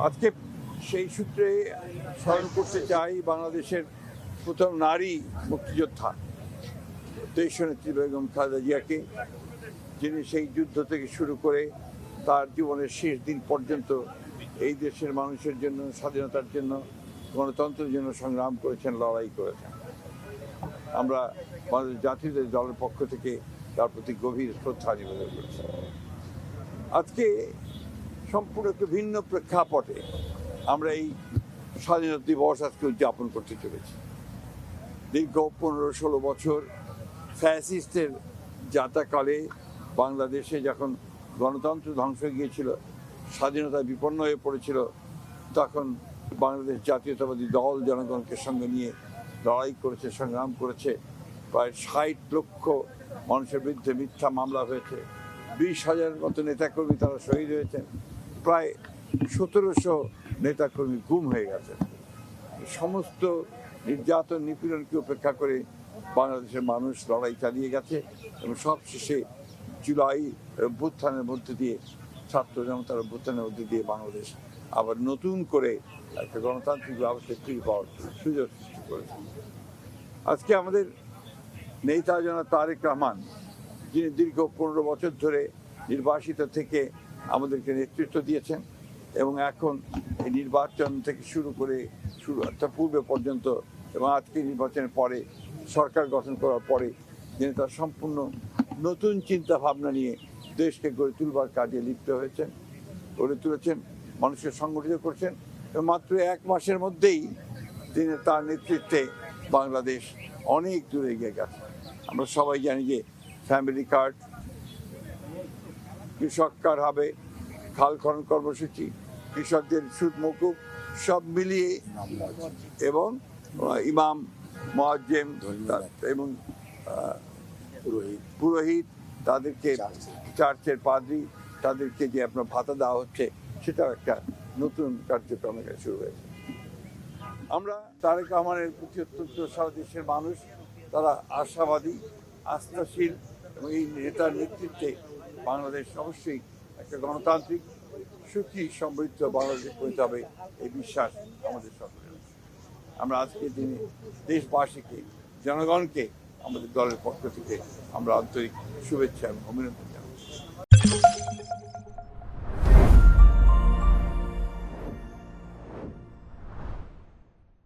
আজকে সেই সূত্রে স্মরণ করতে চাই বাংলাদেশের প্রথম নারী মুক্তিযোদ্ধা দেশনেত্রী বেগম খালেদা জিয়াকে, যিনি সেই যুদ্ধ থেকে শুরু করে তার জীবনের শেষ দিন পর্যন্ত এই দেশের মানুষের জন্য, স্বাধীনতার জন্য, গণতন্ত্রের জন্য সংগ্রাম করেছেন, লড়াই করেছেন। আমরা বাংলাদেশ জাতীয় দলের পক্ষ থেকে তার প্রতি গভীর শ্রদ্ধা নিবেদন করছি। আজকে সম্পূর্ণ একটু ভিন্ন প্রেক্ষাপটে আমরা এই স্বাধীনতা দিবস আজকে উদযাপন করতে চলেছি। দীর্ঘ 15-16 বছর ফ্যাসিস্টের যাতাকালে বাংলাদেশে যখন গণতন্ত্র ধ্বংস হয়ে গিয়েছিল, স্বাধীনতা বিপন্ন হয়ে পড়েছিল, তখন বাংলাদেশ জাতীয়তাবাদী দল জনগণকে সঙ্গে নিয়ে লড়াই করেছে, সংগ্রাম করেছে। প্রায় 60 লক্ষ মানুষের বিরুদ্ধে মিথ্যা মামলা হয়েছে, 20,000 মতো নেতাকর্মী তারা শহীদ হয়েছেন, প্রায় 1700 নেতাকর্মী গুম হয়ে গেছেন। সমস্ত নির্যাতন নিপীড়নকে উপেক্ষা করে বাংলাদেশের মানুষ লড়াই চালিয়ে গেছে এবং সবশেষে জুলাই অভ্যুত্থানের মধ্যে দিয়ে, ছাত্র জনতার অভ্যুত্থানের মধ্যে দিয়ে বাংলাদেশ আবার নতুন করে একটা গণতান্ত্রিক ব্যবস্থা ফিরে পাওয়ার সুযোগ সৃষ্টি করেছে। আজকে আমাদের নেতা জনাব তারেক রহমান, যিনি দীর্ঘ 15 বছর ধরে নির্বাসিত থেকে আমাদেরকে নেতৃত্ব দিয়েছেন এবং এখন এই নির্বাচন থেকে শুরু করে পূর্বে পর্যন্ত এবং আজকে নির্বাচনের পরে সরকার গঠন করার পরে যিনি তার সম্পূর্ণ নতুন চিন্তা ভাবনা নিয়ে দেশকে গড়ে তুলবার কাজে লিপ্ত হয়েছেন, গড়ে তুলেছেন, মানুষকে সংগঠিত করছেন এবং মাত্র 1 মাসের মধ্যেই তিনি তার নেতৃত্বে বাংলাদেশ অনেক দূরে এগিয়ে গেছে। আমরা সবাই জানি যে ফ্যামিলি কার্ড, কৃষক কার্ড হবে, খাল খনন কর্মসূচি, কৃষকদের সুদ মকুব, সব মিলিয়ে এবং ইমাম, মুয়াজ্জিম এবং পুরোহিত, তাদেরকে চার্চের পাদ্রী, তাদেরকে যে আপনার ভাতা দেওয়া হচ্ছে, সেটাও একটা নতুন কার্যক্রম শুরু হয়েছে। আমরা তারেক রহমানের প্রতি অত্যন্ত সারা দেশের মানুষ তারা আশাবাদী, আস্থাশীল এবং এই নেতার নেতৃত্বে বাংলাদেশ অবশ্যই একটা গণতান্ত্রিক, সুখী, সমৃদ্ধ বাংলাদেশে পৌঁছে হবে, এই বিশ্বাস আমাদের সকলের। আমরা আজকের দিনে দেশবাসীকে, জনগণকে আমাদের দলের পক্ষ থেকে আমরা আন্তরিক শুভেচ্ছা এবং অভিনন্দন